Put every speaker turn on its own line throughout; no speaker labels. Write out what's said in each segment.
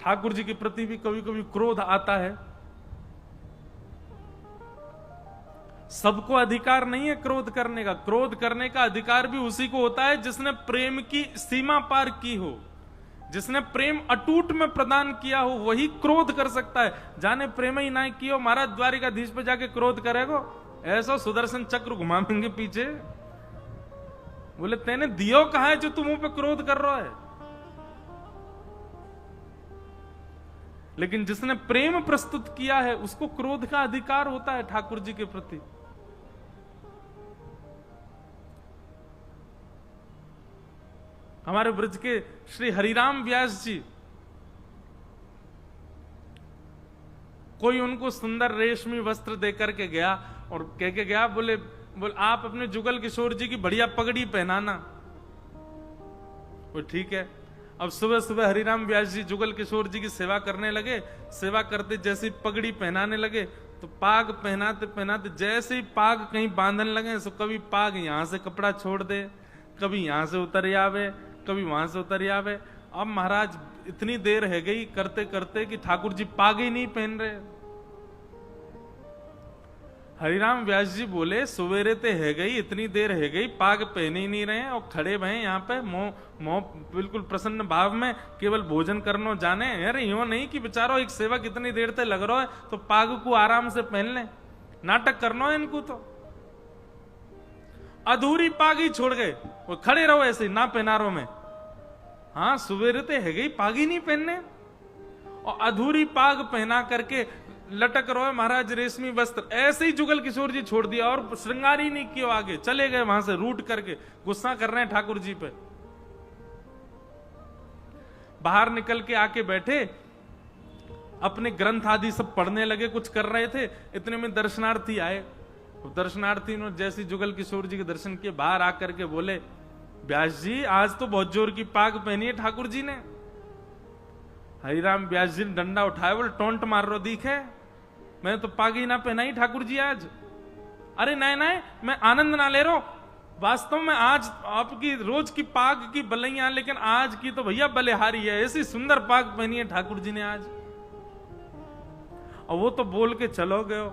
ठाकुर जी के प्रति भी कभी कभी क्रोध आता है। सबको अधिकार नहीं है क्रोध करने का। क्रोध करने का अधिकार भी उसी को होता है जिसने प्रेम की सीमा पार की हो, जिसने प्रेम अटूट में प्रदान किया हो, वही क्रोध कर सकता है। जाने प्रेम ही ना कियो, महाराज द्वारिकाधीश पे जाके क्रोध करेगो, ऐसा सुदर्शन चक्र घुमाएंगे पीछे। बोले तेने दियो कहा है जो तुम मुंह पे क्रोध कर रहा है। लेकिन जिसने प्रेम प्रस्तुत किया है उसको क्रोध का अधिकार होता है ठाकुर जी के प्रति। हमारे ब्रज के श्री हरिराम व्यास जी, कोई उनको सुंदर रेशमी वस्त्र देकर के गया और कह के गया, बोले आप अपने जुगल किशोर जी की बढ़िया पगड़ी पहनाना। वो ठीक है। अब सुबह सुबह हरिराम व्यास जी जुगल किशोर जी की सेवा करने लगे। सेवा करते जैसे पगड़ी पहनाने लगे तो पाग पहनाते पहनाते जैसे ही पाग कहीं बांधने लगे तो कभी पाग यहां से कपड़ा छोड़ दे, कभी यहां से उतर आवे, कभी वहां से उतर आवे। अब महाराज इतनी देर है गई करते करते कि ठाकुर जी पाग ही नहीं पहन रहे। हरिराम व्यास जी बोले सवेरे ते है गई, इतनी देर है गई, पाग पहने ही नहीं रहे और खड़े भय यहाँ पे मोह बिल्कुल प्रसन्न भाव में केवल भोजन करनो जाने। अरे यूं नहीं कि बेचारो एक सेवक इतनी देर तक लग रहा है तो पाग को आराम से पहन ले, नाटक करना है इनको। तो अधूरी पाग ही छोड़ गए, वो खड़े रहो ऐसे ना पहना रहो मैं। हाँ सवेरे ते है गई, पाग ही नहीं पहनने और अधूरी पाग पहना करके लटक रहो महाराज रेशमी वस्त्र। ऐसे ही जुगल किशोर जी छोड़ दिया और श्रृंगार ही नहीं किया, आगे चले गए वहां से रूट करके। गुस्सा कर रहे हैं ठाकुर जी पे। बाहर निकल के आके बैठे, अपने ग्रंथ आदि सब पढ़ने लगे, कुछ कर रहे थे। इतने में दर्शनार्थी आए। दर्शनार्थी ने जैसे जुगल किशोर जी के दर्शन किए, बाहर आकर के बोले व्यास जी आज तो बहुत जोर की पाग पहनी है ठाकुर जी ने। हरिराम व्यास जी ने डंडा उठाया, बोले टोंट मार रो दिखे, मैं तो पाग ही ना पहनाई ठाकुर जी आज। अरे नहीं नहीं, मैं आनंद ना ले रो, वास्तव में आज आपकी रोज की पाग की बलैया, लेकिन आज की तो भैया बलिहारी है, ऐसी सुंदर पाग पहनी है ठाकुर जी ने आज। और वो तो बोल के चलो गए।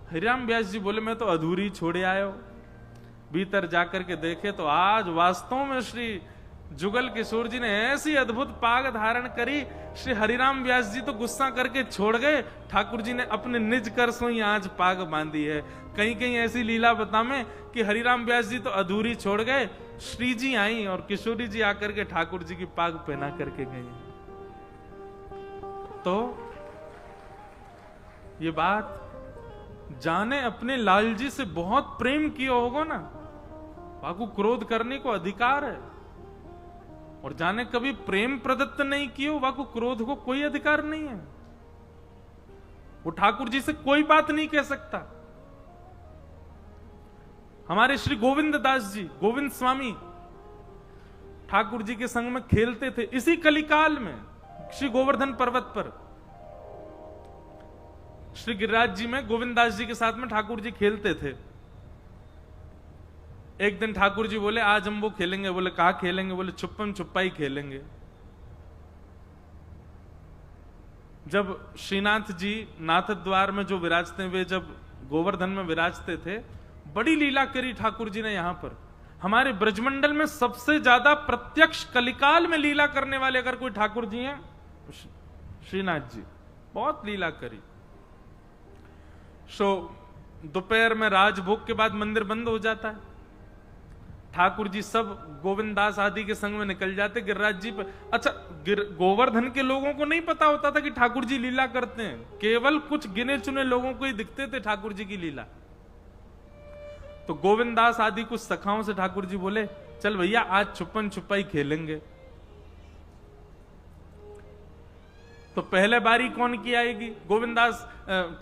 हरिराम व्यास जी बोले मैं तो अधूरी छोड़े आयो। भीतर जाकर के देखे तो आज वास्तव में श्री जुगल किशोर जी ने ऐसी अद्भुत पाग धारण करी। श्री हरिराम व्यास जी तो गुस्सा करके छोड़ गए, ठाकुर जी ने अपने निज कर सो ही आज पाग बांधी है। कहीं कहीं ऐसी लीला बतामें कि हरिराम व्यास जी तो अधूरी छोड़ गए, श्री जी आई और किशोरी जी आकर के ठाकुर जी की पाग पहना करके गई। तो ये बात जाने अपने लाल जी से बहुत प्रेम किया होगा ना, बाकू क्रोध करने को अधिकार है। और जाने कभी प्रेम प्रदत्त नहीं कियो, वाकू क्रोध को कोई अधिकार नहीं है। वो ठाकुर जी से कोई बात नहीं कह सकता। हमारे श्री गोविंद दास जी, गोविंद स्वामी ठाकुर जी के संग में खेलते थे इसी कलिकाल में, श्री गोवर्धन पर्वत पर। श्री गिरिराज जी में गोविंद दास जी के साथ में ठाकुर जी खेलते थे। एक दिन ठाकुर जी बोले आज हम वो खेलेंगे। बोले कहा खेलेंगे? बोले छुपम छुपाई खेलेंगे। जब श्रीनाथ जी नाथ द्वार में जो विराजते, वे जब गोवर्धन में विराजते थे, बड़ी लीला करी ठाकुर जी ने यहां पर। हमारे ब्रजमंडल में सबसे ज्यादा प्रत्यक्ष कलिकाल में लीला करने वाले अगर कोई ठाकुर जी हैं, श्रीनाथ जी, बहुत लीला करी। सो दोपहर में राजभोग के बाद मंदिर बंद हो जाता है, ठाकुर जी सब गोविंदास आदि के संग में निकल जाते गिरिराज जी पर। अच्छा, गोवर्धन के लोगों को नहीं पता होता था कि ठाकुर जी लीला करते हैं, केवल कुछ गिने चुने लोगों को ही दिखते थे ठाकुर जी की लीला। तो गोविंदास आदि कुछ सखाओं से ठाकुर जी बोले चल भैया आज छुपन छुपाई खेलेंगे। तो पहले बारी कौन की आएगी? गोविंदास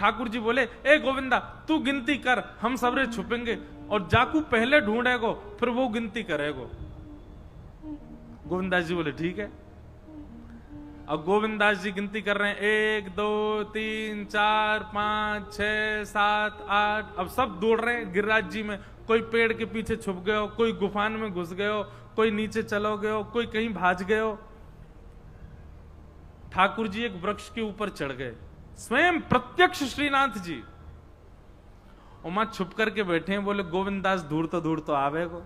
ठाकुर जी बोले ए गोविंदा तू गिनती कर, हम सबरे छुपेंगे और जाकू पहले ढूंढेगो फिर वो गिनती करेगो। गोविंदास जी बोले ठीक है। अब गोविंदास जी गिनती कर रहे हैं 1 2 3 4 5 6 7 8। अब सब दौड़ रहे हैं गिरिराज जी में, कोई पेड़ के पीछे छुप गए हो, कोई गुफान में घुस गए हो, कोई नीचे चलो गए हो, कोई कहीं भाज गए हो। ठाकुर जी एक वृक्ष के ऊपर चढ़ गए, स्वयं प्रत्यक्ष श्रीनाथ जी, और मां छुप करके बैठे हैं। बोले गोविंदास दूर तो आवे को।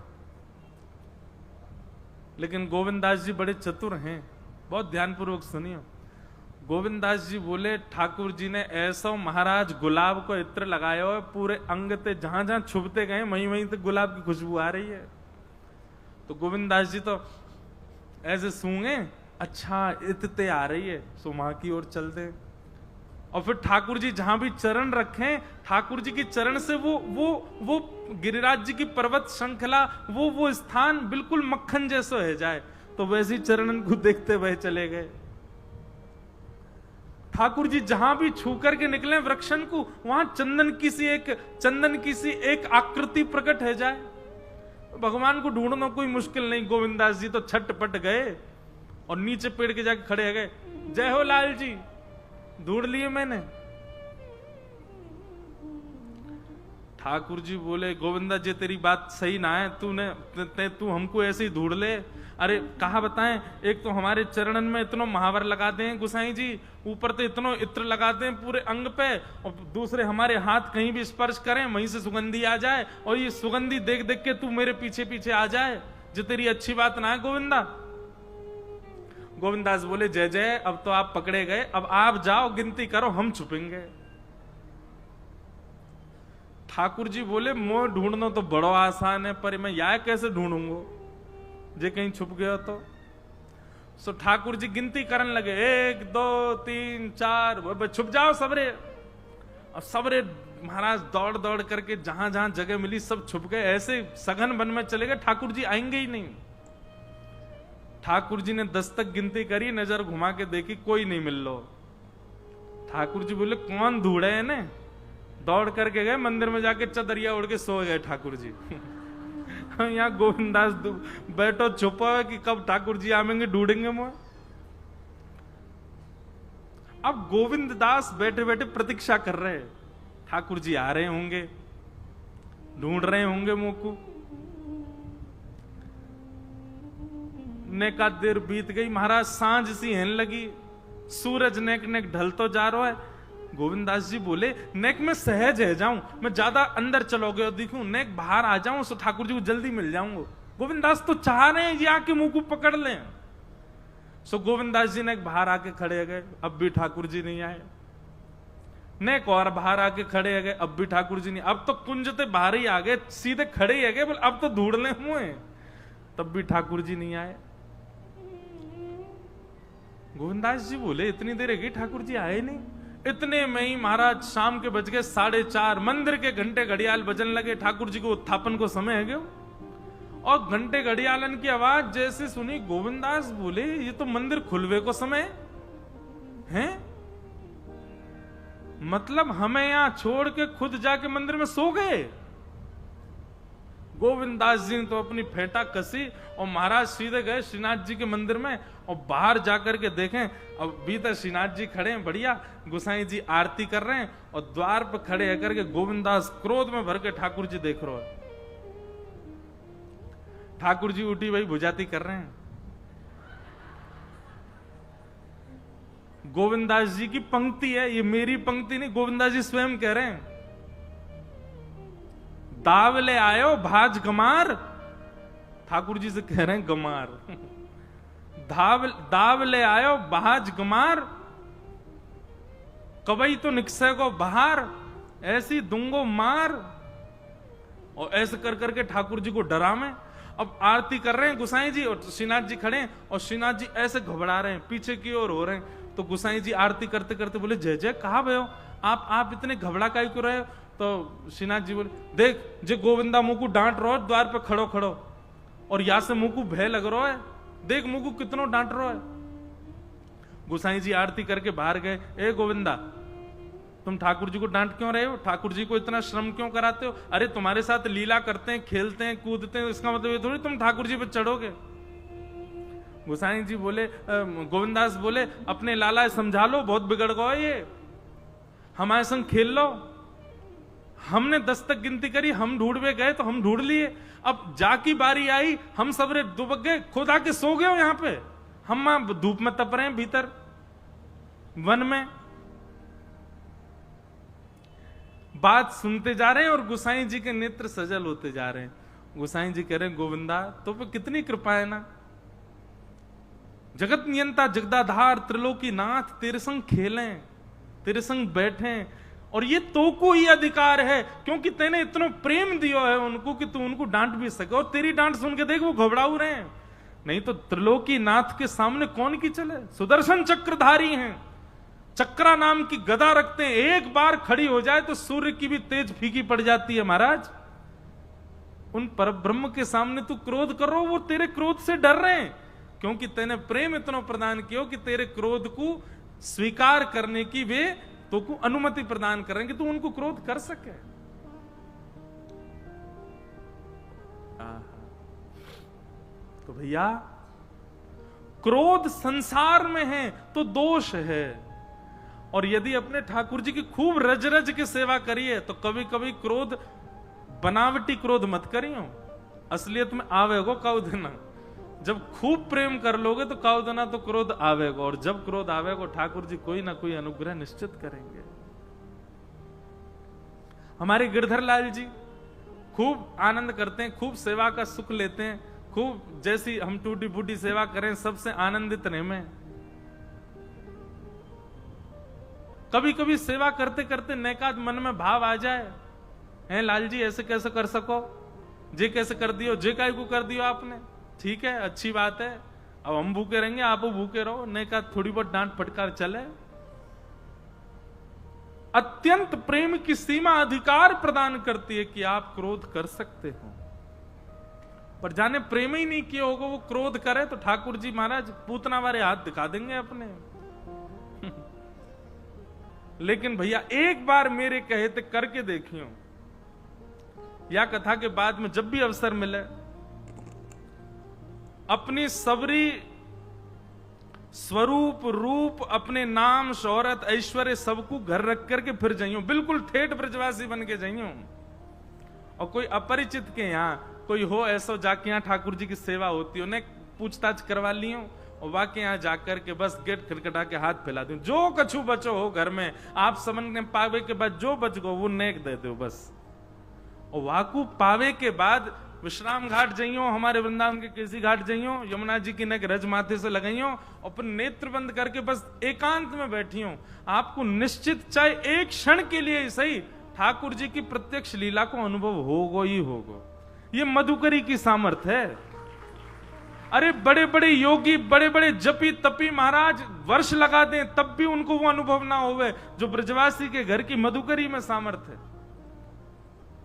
लेकिन गोविंदास जी बड़े चतुर हैं, बहुत ध्यानपूर्वक सुनियो। गोविंदास जी बोले ठाकुर जी ने ऐसा महाराज गुलाब को इत्र लगाया हो, पूरे अंग ते जहां जहां छुपते गए वहीं वहीं तक गुलाब की खुशबू आ रही है। तो गोविंदास जी तो ऐसे सूंगे, अच्छा इतते आ रही है, सो वहां की ओर चलते। और फिर ठाकुर जी जहां भी चरण रखें, ठाकुर जी की चरण से वो गिरिराज जी की पर्वत श्रृंखला, वो स्थान बिल्कुल मक्खन जैसा हो जाए। तो वैसे ही चरणन को देखते हुए चले गए। ठाकुर जी जहां भी छू करके निकले वृक्षन को, वहां चंदन की सी एक आकृति प्रकट है जाए। भगवान को ढूंढना कोई मुश्किल नहीं। गोविंदास जी तो छटपट गए और नीचे पेड़ के जाके खड़े हो गए। जय हो लाल जी, ढूंढ लिए मैंने। ठाकुर जी बोले गोविंदा जी तेरी बात सही ना है, तू हमको ऐसे ही ढूंढ ले। अरे कहा बताएं, एक तो हमारे चरणन में इतनो महावर लगाते हैं गुसाई जी, ऊपर तो इतनो इत्र लगाते हैं पूरे अंग पे, और दूसरे हमारे हाथ कहीं भी स्पर्श करें वहीं से सुगंधी आ जाए, और ये सुगंधी देख देख के तू मेरे पीछे पीछे आ जाए, जो तेरी अच्छी बात ना है गोविंदा। गोविंदास बोले जय जय, अब तो आप पकड़े गए, अब आप जाओ गिनती करो, हम छुपेंगे। ठाकुर जी बोले मोह ढूंढना तो बड़ो आसान है, पर मैं यह कैसे ढूंढूंगा जे कहीं छुप गया तो। सो ठाकुर जी गिनती करने लगे, 1 2 3 4, छुप जाओ सबरे। और सबरे महाराज दौड़ दौड़ करके जहां जहां जगह मिली सब छुप गए, ऐसे सघन वन में चले गए, ठाकुर जी आएंगे ही नहीं। ठाकुर जी ने 10 तक गिनती करी, नजर घुमा के देखी कोई नहीं मिल लो। ठाकुर जी बोले कौन ढूंढे है ने? दौड़ करके गए मंदिर में, जाके चदरिया उड़ के सो गए ठाकुर जी। यहाँ गोविंदास बैठो छुपा है कि कब ठाकुर जी आवेंगे ढूंढेंगे मुझे। अब गोविंददास बैठे बैठे प्रतीक्षा कर रहे हैं, ठाकुर जी आ रहे होंगे, ढूंढ रहे होंगे मुंह को। नेक देर बीत गई, महाराज सांझ सी हेन लगी, सूरज नेक नेक ढल तो जा रहा है। गोविंदास जी बोले नेक में सहज है जाऊं, मैं ज्यादा अंदर चलोगे और देखूं नेक बाहर आ जाऊं, सो ठाकुर जी को जल्दी मिल जाऊंगा। गोविंदास तो चाह रहे हैं ये आके मुंह को पकड़ लें। सो गोविंदास जी नेक बाहर आके खड़े गए, अब भी ठाकुर जी नहीं आए। नेक और बाहर आके खड़े गए, अब भी ठाकुर जी नहीं। अब तो कुंजते बाहर ही आ गए, सीधे खड़े ही गए, बोले अब तो ढूंढ ले मुझे, तब भी ठाकुर जी नहीं आए। गोविंदास जी बोले इतनी देर गई ठाकुर जी आए नहीं। इतने में ही महाराज शाम के बज गए 4:30, मंदिर के घंटे घड़ियाल बजन लगे। ठाकुर जी को उत्थापन को समय है गयो, और घंटे घड़ियालन की आवाज जैसे सुनी, गोविंदास बोले ये तो मंदिर खुलवे को समय है, मतलब हमें यहां छोड़ के खुद जाके मंदिर में सो गए। गोविंदास जी ने तो अपनी फेंटा कसी और महाराज सीधे गए श्रीनाथ जी के मंदिर में, और बाहर जाकर के देखें अब भीतर श्रीनाथ जी खड़े हैं, बढ़िया गोसाई जी आरती कर रहे हैं, और द्वार पर खड़े होकर के गोविंदास क्रोध में भर के ठाकुर जी देख रहे हैं। ठाकुर जी उठी वही भुजाती कर रहे हैं। गोविंदास जी की पंक्ति है, ये मेरी पंक्ति नहीं, गोविंदास जी स्वयं कह रहे हैं। दावले आयो भाज गमार, ठाकुर जी से कह रहे हैं गमार। दावले आयो भाज गमार, कबई तो निकसे को बाहर, ऐसी दूंगो मार। और ऐसे कर करके ठाकुर जी को डरावे। अब आरती कर रहे हैं गुसाई जी, और श्रीनाथ जी खड़े हैं, और श्रीनाथ जी ऐसे घबरा रहे हैं, पीछे की ओर हो रहे हैं। तो गुसाई जी आरती करते करते बोले जय जय, कहा भयो आप इतने घबरा काहे क्यों रहे हो? तो श्रीनाथ जी बोले देख जे गोविंदा मुंह को डांट रहो द्वार पे खड़ो खड़ो, और यहां से मुंह को भय लग रहा है, देख मुंह को कितनो डांट रहा है। गुसाई जी आरती करके बाहर गए, ए गोविंदा तुम ठाकुर जी को डांट क्यों रहे हो? ठाकुर जी को इतना श्रम क्यों कराते हो? अरे तुम्हारे साथ लीला करते हैं, खेलते हैं, कूदते हैं, इसका मतलब ये थोड़ी तुम ठाकुर जी पे चढ़ोगे। गुसाई जी बोले, गोविंदास बोले अपने लाला समझा लो, बहुत बिगड़ गए ये, हमारे संग खेल लो। हमने 10 तक गिनती करी, हम ढूंढवे गए तो हम ढूंढ लिए, अब जाकी बारी आई, हम सबरे दुबक गए, खुद आके सो गए हो यहाँ पे, हम धूप में तप रहे हैं भीतर। वन में बात सुनते जा रहे हैं और गोसाई जी के नेत्र सजल होते जा रहे हैं। गोसाई जी कह रहे हैं, गोविंदा तो पे कितनी कृपा है ना, जगत नियंता जगदाधार त्रिलोकी नाथ तेरे संग खेलें, तेरे संग बैठें, और ये तो को ही अधिकार है क्योंकि तेने इतना प्रेम दिया है उनको कि तू उनको डांट भी सके। और तेरी डांट सुन के देख वो घबराऊ रहे हैं, नहीं तो त्रिलोकी नाथ के सामने कौन की चले। सुदर्शन चक्रधारी हैं, चक्रा नाम की गदा रखते हैं, एक बार खड़ी हो जाए तो सूर्य की भी तेज फीकी पड़ जाती है। महाराज उन परब्रह्म के सामने तू क्रोध करो, वो तेरे क्रोध से डर रहे हैं क्योंकि तेने प्रेम इतना प्रदान किया कि तेरे क्रोध को स्वीकार करने की वे तो को अनुमति प्रदान करेंगे, तू उनको क्रोध कर सके। तो भैया क्रोध संसार में है तो दोष है, और यदि अपने ठाकुर जी की खूब रज रज के सेवा करिए तो कभी कभी क्रोध, बनावटी क्रोध मत करियो, असलियत में आवेगो काउ देना। जब खूब प्रेम कर लोगे तो काउ देना तो क्रोध आवेगो, और जब क्रोध आवेगो ठाकुर जी कोई ना कोई अनुग्रह निश्चित करेंगे। हमारे गिरधर लाल जी खूब आनंद करते हैं, खूब सेवा का सुख लेते हैं, खूब जैसी हम टूटी फूटी सेवा करें सबसे आनंदित रहे में। कभी कभी सेवा करते करते नैकाद मन में भाव आ जाए, हैं लाल जी ऐसे कैसे कर सको, जे कैसे कर दियो, जे काय को कर दियो आपने, ठीक है अच्छी बात है, अब हम भूखे रहेंगे आप भूखे रहो, नैकाद थोड़ी बहुत डांट फटकार चले। अत्यंत प्रेम की सीमा अधिकार प्रदान करती है कि आप क्रोध कर सकते हो, पर जाने प्रेम ही नहीं किया होगा वो क्रोध करे तो ठाकुर जी महाराज पूतना वाले हाथ दिखा देंगे अपने। लेकिन भैया एक बार मेरे कहे थे करके देखियो, या कथा के बाद में जब भी अवसर मिले अपनी सबरी स्वरूप रूप अपने नाम शौहरत ऐश्वर्य सबको घर रख करके फिर जाइयो, बिल्कुल ठेठ ब्रजवासी बन के जाइयो। और कोई अपरिचित के यहाँ कोई हो ऐसा जाके यहाँ ठाकुर जी की सेवा होती हो, उन्हें पूछताछ करवा लियो और वाके यहाँ जाकर के बस गेट खटखटा के हाथ फैला दो, जो कछु बचो हो घर में आप समझ पावे के बाद जो बच गो वो नेक दे दो बस। और वाकू पावे के बाद विश्राम घाट जाइयो, हमारे वृंदावन के केसी घाट जाइयो, यमुना जी की नेक रज माथे से लगाइयो और फिर नेत्र बंद करके बस एकांत में बैठियो, आपको निश्चित चाहे एक क्षण के लिए ही सही ठाकुर जी की प्रत्यक्ष लीला को अनुभव होगो ही होगो। ये मधुकरी की सामर्थ्य है। अरे बड़े बड़े योगी बड़े बड़े जपी तपी महाराज वर्ष लगा दें तब भी उनको वो अनुभव ना होवे जो ब्रजवासी के घर की मधुकरी में सामर्थ्य है।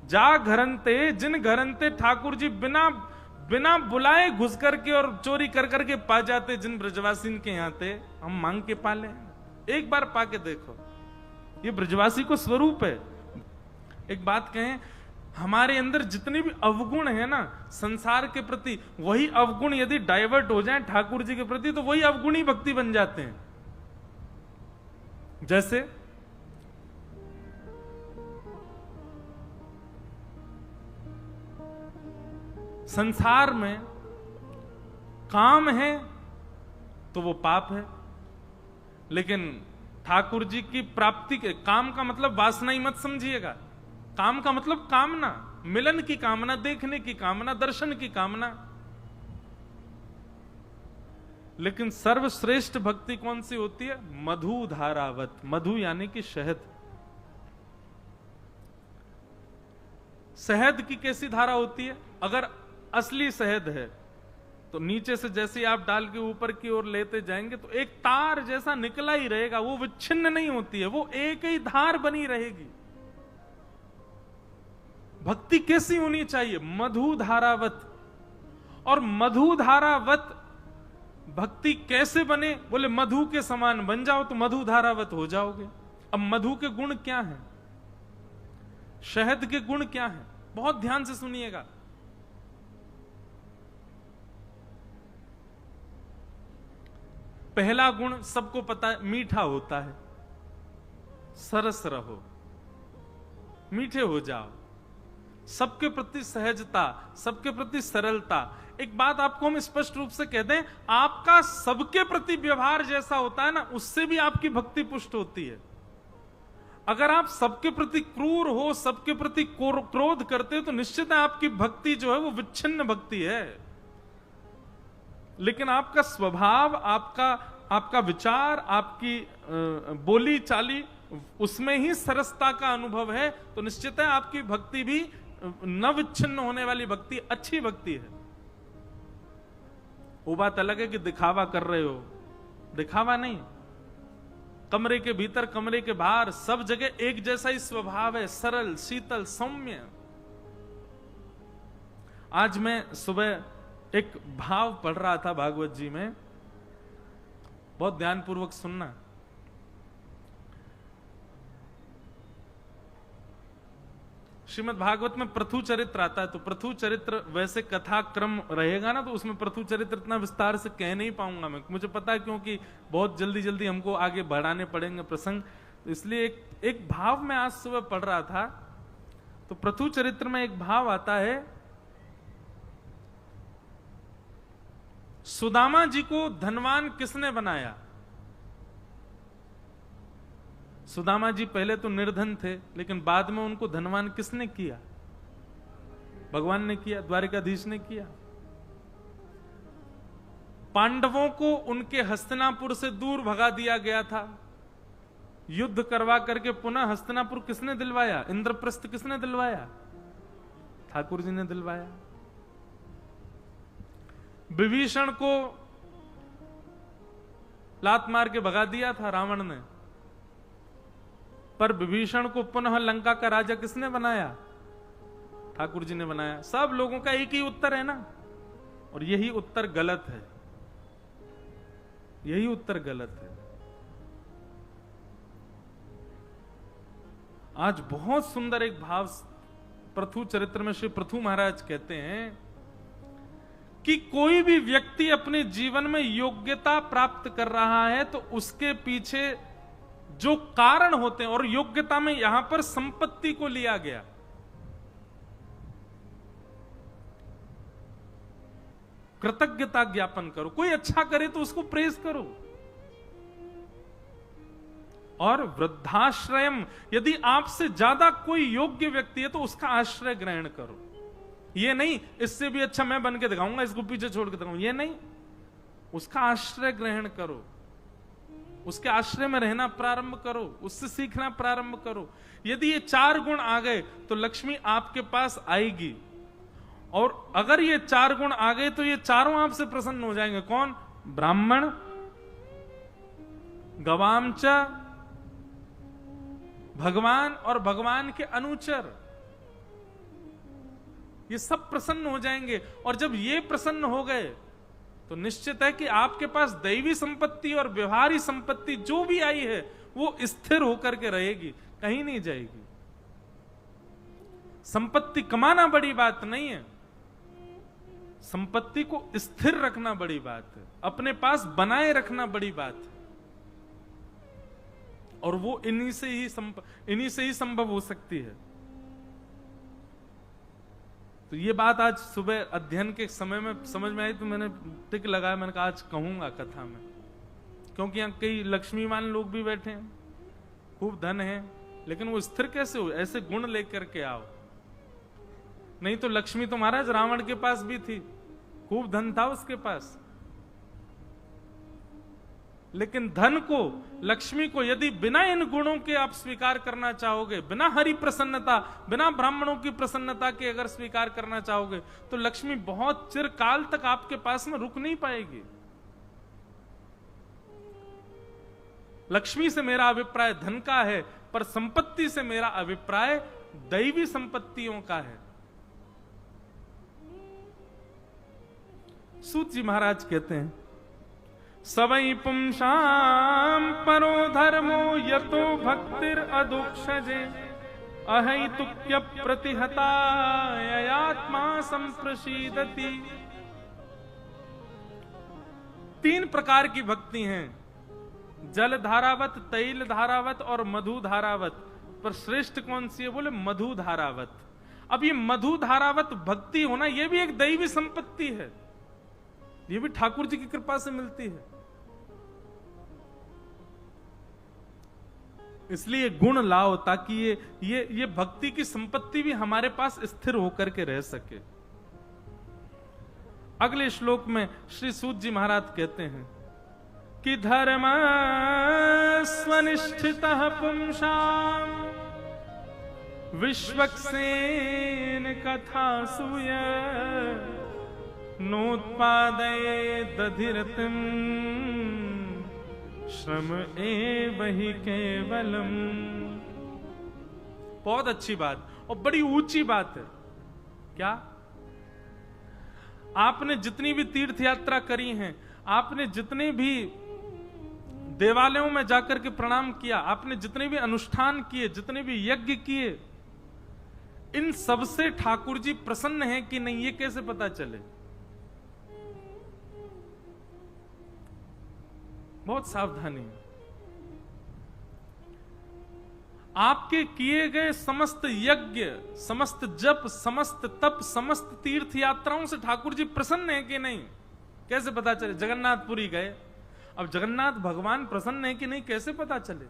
जा घरनते जिन घरनते ठाकुर जी बिना बिना बुलाए घुस करके और चोरी कर करके पा जाते, जिन ब्रजवासी के यहाँ थे हम मांग के पाले, एक बार पाके देखो, ये ब्रजवासी को स्वरूप है। एक बात कहें, हमारे अंदर जितने भी अवगुण है ना संसार के प्रति, वही अवगुण यदि डाइवर्ट हो जाए ठाकुर जी के प्रति तो वही अवगुणी भक्ति बन जाते हैं। जैसे संसार में काम है तो वो पाप है, लेकिन ठाकुर जी की प्राप्ति के काम का मतलब वासना ही मत समझिएगा। काम का मतलब कामना, मिलन की कामना, देखने की कामना, दर्शन की कामना। लेकिन सर्वश्रेष्ठ भक्ति कौन सी होती है? मधु धारावत। मधु यानी कि शहद। शहद की कैसी धारा होती है? अगर असली शहद है तो नीचे से जैसे आप डाल के ऊपर की ओर लेते जाएंगे तो एक तार जैसा निकला ही रहेगा, वो विच्छिन्न नहीं होती है, वो एक ही धार बनी रहेगी। भक्ति कैसी होनी चाहिए? मधु धारावत। और मधु धारावत भक्ति कैसे बने? बोले मधु के समान बन जाओ तो मधु धारावत हो जाओगे। अब मधु के गुण क्या हैं? शहद के गुण क्या हैं? बहुत ध्यान से सुनिएगा। पहला गुण सबको पता है, मीठा होता है। सरस रहो, मीठे हो जाओ, सबके प्रति सहजता, सबके प्रति सरलता, एक बात आपको हम स्पष्ट रूप से कह दें, आपका सबके प्रति व्यवहार जैसा होता है ना, उससे भी आपकी भक्ति पुष्ट होती है। अगर आप सबके प्रति क्रूर हो, सबके प्रति क्रोध करते हो, तो निश्चित है आपकी भक्ति जो है वो विच्छिन्न भक्ति है। लेकिन आपका स्वभाव, आपका विचार, आपकी बोली चाली, उसमें ही सरसता का अनुभव है, तो निश्चित है आपकी भक्ति भी न विच्छिन्न होने वाली भक्ति, अच्छी भक्ति है। वो बात अलग है कि दिखावा कर रहे हो, दिखावा नहीं। कमरे के भीतर, कमरे के बाहर, सब जगह एक जैसा ही स्वभाव है, सरल, शीतल, सौम्य। आज मैं सुबह एक भाव पढ़ रहा था भागवत जी में, बहुत ध्यानपूर्वक सुनना। श्रीमद् भागवत में प्रथु चरित्र आता है, तो प्रथु चरित्र वैसे कथा क्रम रहेगा ना, तो उसमें प्रथु चरित्र इतना विस्तार से कह नहीं पाऊंगा मैं, मुझे पता है, क्योंकि बहुत जल्दी जल्दी हमको आगे बढ़ाने पड़ेंगे प्रसंग, तो इसलिए एक भाव में आज सुबह पढ़ रहा था। तो प्रथु चरित्र में एक भाव आता है, सुदामा जी को धनवान किसने बनाया? सुदामा जी पहले तो निर्धन थे, लेकिन बाद में उनको धनवान किसने किया? भगवान ने किया, द्वारिकाधीश ने किया। पांडवों को उनके हस्तिनापुर से दूर भगा दिया गया था, युद्ध करवा करके पुनः हस्तिनापुर किसने दिलवाया? इंद्रप्रस्थ किसने दिलवाया? ठाकुर जी ने दिलवाया। विभीषण को लात मार के भगा दिया था रावण ने, पर विभीषण को पुनः लंका का राजा किसने बनाया? ठाकुर जी ने बनाया। सब लोगों का एक ही उत्तर है ना, और यही उत्तर गलत है, यही उत्तर गलत है। आज बहुत सुंदर एक भाव प्रथु चरित्र में श्री प्रथु महाराज कहते हैं कि कोई भी व्यक्ति अपने जीवन में योग्यता प्राप्त कर रहा है तो उसके पीछे जो कारण होते हैं, और योग्यता में यहां पर संपत्ति को लिया गया, कृतज्ञता ज्ञापन करो। कोई अच्छा करे तो उसको प्रेज करो। और वृद्धाश्रयम, यदि आपसे ज्यादा कोई योग्य व्यक्ति है तो उसका आश्रय ग्रहण करो। ये नहीं इससे भी अच्छा मैं बन के दिखाऊंगा, इसको पीछे छोड़ के दिखाऊंगा, ये नहीं, उसका आश्रय ग्रहण करो, उसके आश्रय में रहना प्रारंभ करो, उससे सीखना प्रारंभ करो। यदि ये 4 गुण आ गए तो लक्ष्मी आपके पास आएगी, और अगर ये 4 गुण आ गए तो ये चारों आपसे प्रसन्न हो जाएंगे। कौन? ब्राह्मण, गवामच, भगवान और भगवान के अनुचर, ये सब प्रसन्न हो जाएंगे। और जब ये प्रसन्न हो गए तो निश्चित है कि आपके पास दैवी संपत्ति और व्यवहारिक संपत्ति जो भी आई है वो स्थिर होकर के रहेगी, कहीं नहीं जाएगी। संपत्ति कमाना बड़ी बात नहीं है, संपत्ति को स्थिर रखना बड़ी बात है, अपने पास बनाए रखना बड़ी बात है, और वो इन्हीं से ही संभव हो सकती है। तो ये बात आज सुबह अध्ययन के समय में समझ में आई, तो मैंने टिक लगाया, मैंने कहा आज कहूंगा कथा में, क्योंकि यहाँ कई लक्ष्मीवान लोग भी बैठे हैं, खूब धन है, लेकिन वो स्थिर कैसे हो? ऐसे गुण लेकर के आओ। नहीं तो लक्ष्मी तो महाराज रावण के पास भी थी, खूब धन था उसके पास, लेकिन धन को, लक्ष्मी को यदि बिना इन गुणों के आप स्वीकार करना चाहोगे, बिना हरि प्रसन्नता, बिना ब्राह्मणों की प्रसन्नता के अगर स्वीकार करना चाहोगे, तो लक्ष्मी बहुत चिरकाल तक आपके पास में रुक नहीं पाएगी। लक्ष्मी से मेरा अभिप्राय धन का है, पर संपत्ति से मेरा अभिप्राय दैवी संपत्तियों का है। सूत जी महाराज कहते हैं, सवै पुंसाम परो धर्मो यतो भक्तिर अदुक्षजे अहैतुक्य प्रतिहताय आत्मा संप्रसीदति। 3 प्रकार की भक्ति हैं, जल धारावत, तैल धारावत और मधु धारावत। पर श्रेष्ठ कौन सी है? बोले मधु धारावत। अब ये मधु धारावत भक्ति होना, ये भी एक दैवी संपत्ति है। ये भी ठाकुर जी की कृपा से मिलती है। इसलिए गुण लाओ ताकि ये भक्ति की संपत्ति भी हमारे पास स्थिर होकर के रह सके। अगले श्लोक में श्री सूत जी महाराज कहते हैं कि धर्म स्वनिष्ठितः पुंसाम विश्वक्सेन कथासूय नोत्पादये दधिरतिम श्रम एव हि केवलम। बहुत अच्छी बात और बड़ी ऊंची बात है। क्या आपने जितनी भी तीर्थ यात्रा करी है, आपने जितने भी देवालयों में जाकर के प्रणाम किया, आपने जितने भी अनुष्ठान किए, जितने भी यज्ञ किए, इन सबसे ठाकुर जी प्रसन्न हैं कि नहीं, ये कैसे पता चले? बहुत सावधानी। आपके किए गए समस्त यज्ञ, समस्त जप, समस्त तप, समस्त तीर्थ यात्राओं से ठाकुर जी प्रसन्न है कि नहीं, कैसे पता चले? जगन्नाथपुरी गए, अब जगन्नाथ भगवान प्रसन्न है कि नहीं कैसे पता चले?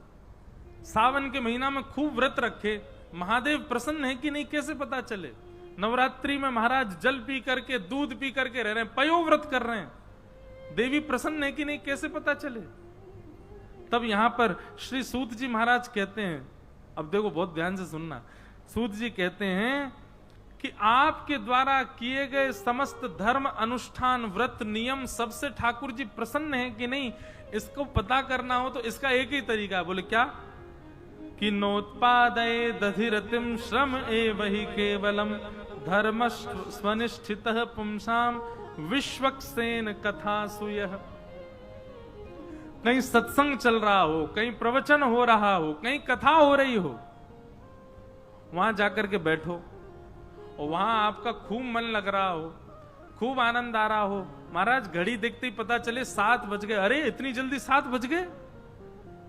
सावन के महीना में खूब व्रत रखे, महादेव प्रसन्न है कि नहीं कैसे पता चले? नवरात्रि में महाराज जल पी करके, दूध पी करके रह रहे हैं, पयोव्रत कर रहे हैं, देवी प्रसन्न है कि नहीं कैसे पता चले? तब यहां पर श्री सूत जी महाराज कहते हैं, अब देखो बहुत ध्यान से सुनना, सूत जी कहते हैं कि आपके द्वारा किए गए समस्त धर्म, अनुष्ठान, व्रत, नियम सबसे ठाकुर जी प्रसन्न है कि नहीं, इसको पता करना हो तो इसका एक ही तरीका है। बोले क्या? कि नोत्पादये दधिरतिम श्रम एव हि केवलम धर्म स्वनिष्ठितः पुंसाम विश्वक्सेन कथासूयः। कहीं सत्संग चल रहा हो, कहीं प्रवचन हो रहा हो, कहीं कथा हो रही हो, वहां जाकर के बैठो और वहां आपका खूब मन लग रहा हो, खूब आनंद आ रहा हो, महाराज घड़ी देखते ही पता चले 7 बज गए, अरे इतनी जल्दी 7 बज गए,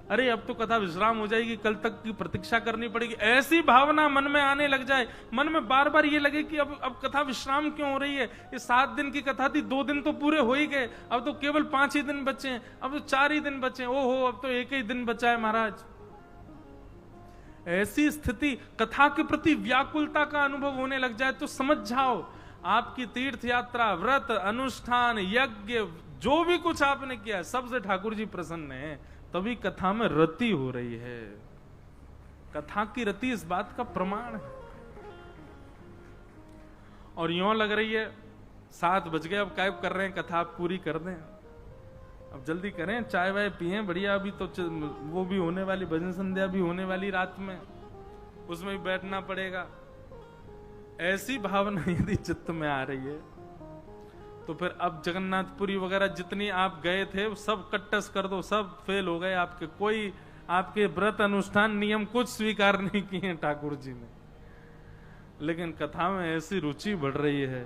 अरे अब तो कथा विश्राम हो जाएगी, कल तक की प्रतीक्षा करनी पड़ेगी, ऐसी भावना मन में आने लग जाए, मन में बार बार ये लगे कि अब कथा विश्राम क्यों हो रही है, ये 7 दिन की कथा थी, 2 दिन तो पूरे हो ही गए, अब तो केवल 5 ही दिन बचे हैं, अब तो 4 ही दिन बचे हैं, ओहो अब तो 1 ही दिन बचा है महाराज। ऐसी स्थिति, कथा के प्रति व्याकुलता का अनुभव होने लग जाए तो समझ जाओ आपकी तीर्थ यात्रा, व्रत, अनुष्ठान, यज्ञ, जो भी कुछ आपने किया सबसे ठाकुर जी प्रसन्न है, तभी कथा में रति हो रही है। कथा की रति इस बात का प्रमाण है। और यूं लग रही है 7 बज गए, अब काय कर रहे हैं, कथा पूरी कर दें, अब जल्दी करें, चाय वाय पिए बढ़िया, अभी तो वो भी होने वाली, भजन संध्या भी होने वाली रात में, उसमें भी बैठना पड़ेगा। ऐसी भावना यदि चित्त में आ रही है तो फिर अब जगन्नाथपुरी वगैरह जितनी आप गए थे सब कट्टस कर दो, सब फेल हो गए आपके, कोई आपके व्रत, अनुष्ठान, नियम कुछ स्वीकार नहीं किए ठाकुर जी ने। लेकिन कथा में ऐसी रुचि बढ़ रही है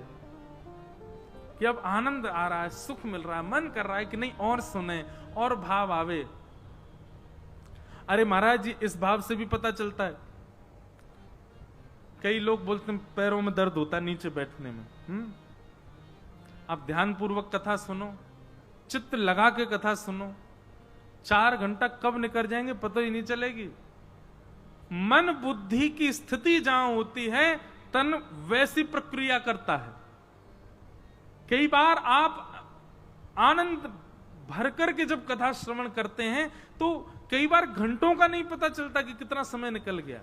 कि अब आनंद आ रहा है, सुख मिल रहा है, मन कर रहा है कि नहीं और सुने, और भाव आवे। अरे महाराज जी इस भाव से भी पता चलता है, कई लोग बोलते हैं पैरों में दर्द होता है नीचे बैठने में, आप ध्यान पूर्वक कथा सुनो, चित्त लगा के कथा सुनो, 4 घंटा कब निकल जाएंगे पता ही नहीं चलेगी। मन बुद्धि की स्थिति जहां होती है, तन वैसी प्रक्रिया करता है। कई बार आप आनंद भर करके जब कथा श्रवण करते हैं तो कई बार घंटों का नहीं पता चलता कि कितना समय निकल गया।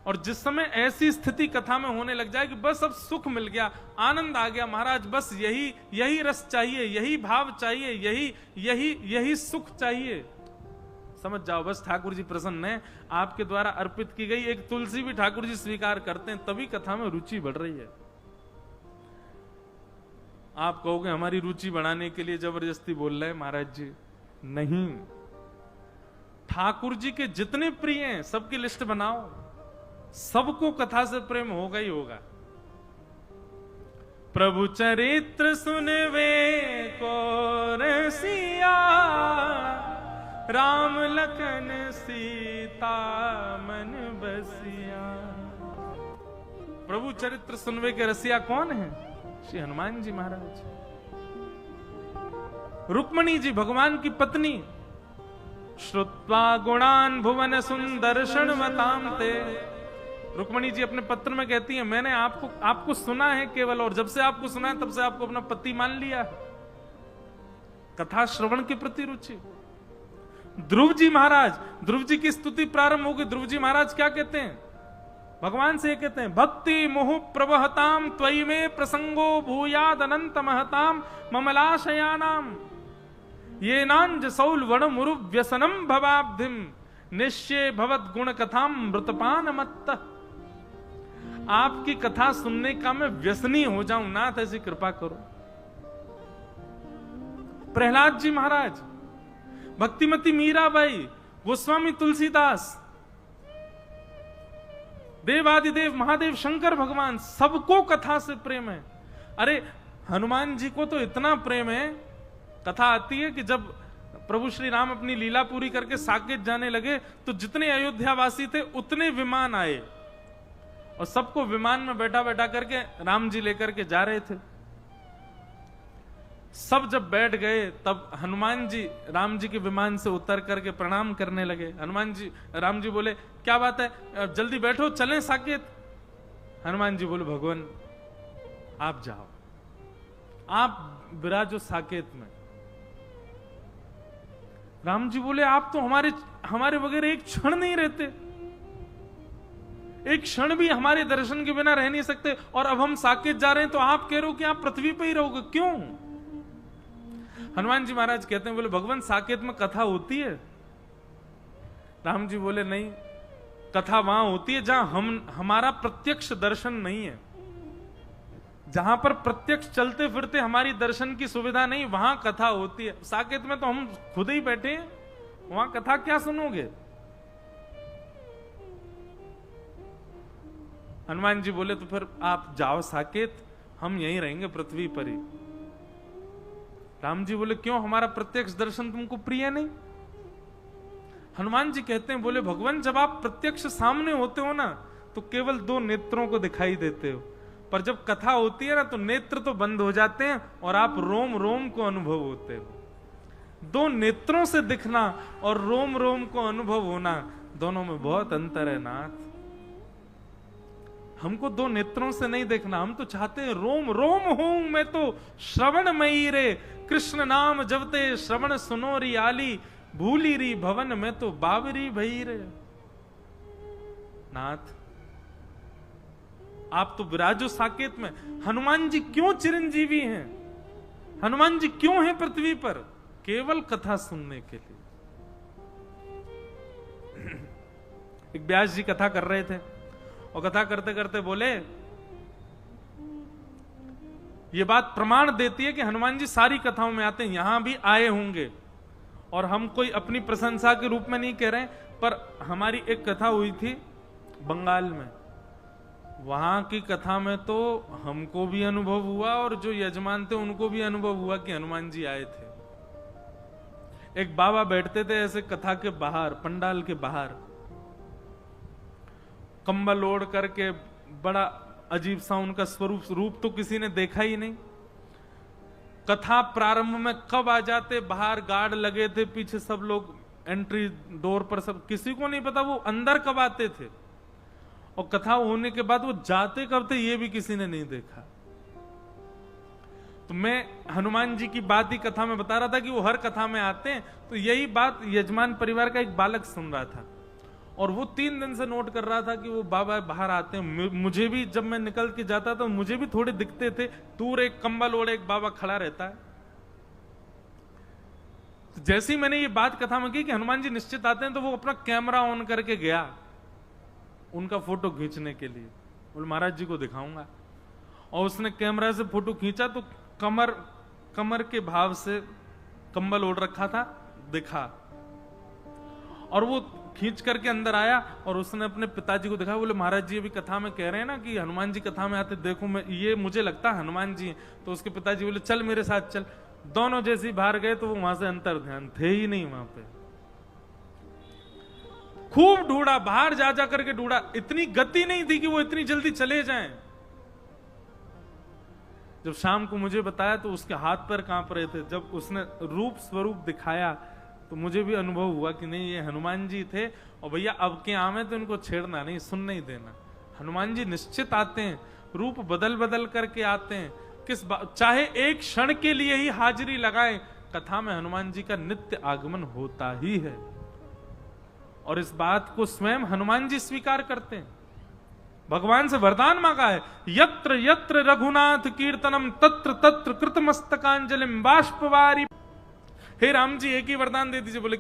और जिस समय ऐसी स्थिति कथा में होने लग जाए कि बस अब सुख मिल गया, आनंद आ गया, महाराज बस यही रस चाहिए, यही भाव चाहिए, यही सुख चाहिए, समझ जाओ बस ठाकुर जी प्रसन्न है। आपके द्वारा अर्पित की गई एक तुलसी भी ठाकुर जी स्वीकार करते हैं, तभी कथा में रुचि बढ़ रही है। आप कहोगे हमारी रुचि बढ़ाने के लिए जबरदस्ती बोल रहे हैं, महाराज जी नहीं, ठाकुर जी के जितने प्रिय हैं सबकी लिस्ट बनाओ, सबको कथा से प्रेम होगा ही होगा। प्रभु चरित्र सुनवे को रसिया, राम लखन सीता मन बसिया। प्रभु चरित्र सुनवे के रसिया कौन है? श्री हनुमान जी महाराज। रुक्मणी जी भगवान की पत्नी, श्रुत्वा गुणान भुवन सुंदर्शन मताम ते, रुक्मणी जी अपने पत्र में कहती है मैंने आपको सुना है केवल, और जब से आपको सुना है तब से आपको अपना पति मान लिया है। कथा श्रवण के प्रति रुचि। ध्रुव जी महाराज, ध्रुव जी की स्तुति प्रारंभ होगी। ध्रुव जी महाराज क्या कहते हैं भगवान से? ये कहते हैं भक्ति मोह प्रवहताम त्वयि में प्रसंगो भूयाद अनंत महताम ममलाशयानाम ये नांज सौल वण मुरु व्यसनम भवाब्धिम निश्चय भवत गुण कथाम मृतपान मत्त। आपकी कथा सुनने का मैं व्यसनी हो जाऊं नाथ, ऐसी कृपा करो। प्रहलाद जी महाराज, भक्तिमती मीराबाई, गोस्वामी तुलसीदास, देवादिदेव महादेव शंकर भगवान, सबको कथा से प्रेम है। अरे हनुमान जी को तो इतना प्रेम है, कथा आती है कि जब प्रभु श्री राम अपनी लीला पूरी करके साकेत जाने लगे तो जितने अयोध्यावासी थे उतने विमान आए और सबको विमान में बैठा बैठा करके राम जी लेकर के जा रहे थे। सब जब बैठ गए तब हनुमान जी राम जी के विमान से उतर करके प्रणाम करने लगे। राम जी बोले क्या बात है, जल्दी बैठो चलें साकेत। हनुमान जी बोले भगवान आप जाओ, आप विराजो साकेत में। राम जी बोले आप तो हमारे वगैरह एक क्षण नहीं रहते, एक क्षण भी हमारे दर्शन के बिना रह नहीं सकते, और अब हम साकेत जा रहे हैं तो आप कह रहे हो कि आप पृथ्वी पे ही रहोगे, क्यों? हनुमान जी महाराज कहते हैं बोले भगवान साकेत में कथा होती है? राम जी बोले नहीं, कथा वहां होती है जहां हमारा प्रत्यक्ष दर्शन नहीं है। जहां पर प्रत्यक्ष चलते फिरते हमारी दर्शन की सुविधा नहीं, वहां कथा होती है। साकेत में तो हम खुद ही बैठे हैं, वहां कथा क्या सुनोगे? हनुमान जी बोले तो फिर आप जाओ साकेत, हम यहीं रहेंगे पृथ्वी पर ही। राम जी बोले क्यों, हमारा प्रत्यक्ष दर्शन तुमको प्रिय नहीं? हनुमान जी कहते हैं बोले भगवान जब आप प्रत्यक्ष सामने होते हो ना तो केवल दो नेत्रों को दिखाई देते हो, पर जब कथा होती है ना तो नेत्र तो बंद हो जाते हैं और आप रोम रोम को अनुभव होते हो। दो नेत्रों से दिखना और रोम रोम को अनुभव होना, दोनों में बहुत अंतर है नाथ। हमको दो नेत्रों से नहीं देखना, हम तो चाहते हैं रोम रोम हूं मैं तो श्रवण मई रे, कृष्ण नाम जबते श्रवण सुनो री आली, भूली री भवन में तो बावरी भई रे। नाथ आप तो विराजो साकेत में। हनुमान जी क्यों चिरंजीवी हैं? हनुमान जी क्यों हैं पृथ्वी पर? केवल कथा सुनने के लिए। एक व्यास जी कथा कर रहे थे और कथा करते करते बोले ये बात प्रमाण देती है कि हनुमान जी सारी कथाओं में आते हैं, यहां भी आए होंगे, और हम कोई अपनी प्रशंसा के रूप में नहीं कह रहे, पर हमारी एक कथा हुई थी बंगाल में, वहां की कथा में तो हमको भी अनुभव हुआ और जो यजमान थे उनको भी अनुभव हुआ कि हनुमान जी आए थे। एक बाबा बैठते थे ऐसे कथा के बाहर, पंडाल के बाहर, कंबल ओढ़ करके, बड़ा अजीब सा उनका रूप तो किसी ने देखा ही नहीं। कथा प्रारंभ में कब आ जाते, बाहर गार्ड लगे थे, पीछे सब लोग एंट्री डोर पर, सब किसी को नहीं पता वो अंदर कब आते थे, और कथा होने के बाद वो जाते कब थे ये भी किसी ने नहीं देखा। तो मैं हनुमान जी की बात ही कथा में बता रहा था कि वो हर कथा में आते हैं, तो यही बात यजमान परिवार का एक बालक सुन रहा था और वो 3 दिन से नोट कर रहा था कि वो बाबा बाहर आते हैं। मुझे भी जब मैं निकल के जाता तो मुझे भी थोड़े दिखते थे, दूर एक कंबल ओढ़े एक बाबा खड़ा रहता है। तो जैसे ही मैंने ये बात कथा में की कि हनुमान जी निश्चित आते हैं, तो वो अपना कैमरा ऑन करके गया उनका फोटो खींचने के लिए, बोले महाराज जी को दिखाऊंगा। और उसने कैमरा से फोटो खींचा तो कमर के भाव से कंबल ओढ़ रखा था दिखा, और वो खींच करके अंदर आया और उसने अपने पिताजी को दिखाया, बोले महाराज जी अभी कथा में कह रहे हैं ना कि हनुमान जी कथा में आते, देखो मैं ये मुझे लगता है हनुमान जी हैं। तो उसके पिताजी बोले चल मेरे साथ चल। दोनों जैसे ही बाहर गए तो वो वहां से अंतर ध्यान थे ही नहीं वहां पे। खूब ढूंढा, बाहर जा जा करके ढूंढा, इतनी गति नहीं थी कि वो इतनी जल्दी चले जाएं। जब शाम को मुझे बताया तो उसके हाथ पैर कांप रहे थे। जब उसने रूप स्वरूप दिखाया तो मुझे भी अनुभव हुआ कि नहीं, ये हनुमान जी थे। और भैया अब के आमे तो इनको छेड़ना नहीं, सुन नहीं देना। हनुमान जी निश्चित आते हैं, रूप बदल बदल करके आते हैं। चाहे एक क्षण के लिए ही हाजिरी लगाए, कथा में हनुमान जी का नित्य आगमन होता ही है। और इस बात को स्वयं हनुमान जी स्वीकार करते हैं। भगवान से वरदान मांगा है, यत्र यत्र रघुनाथ कीर्तनम तत्र तत्र कृतमस्तकांजलिम बाष्पवारी। हे राम जी, एक ही वरदान दे दीजिए। बोले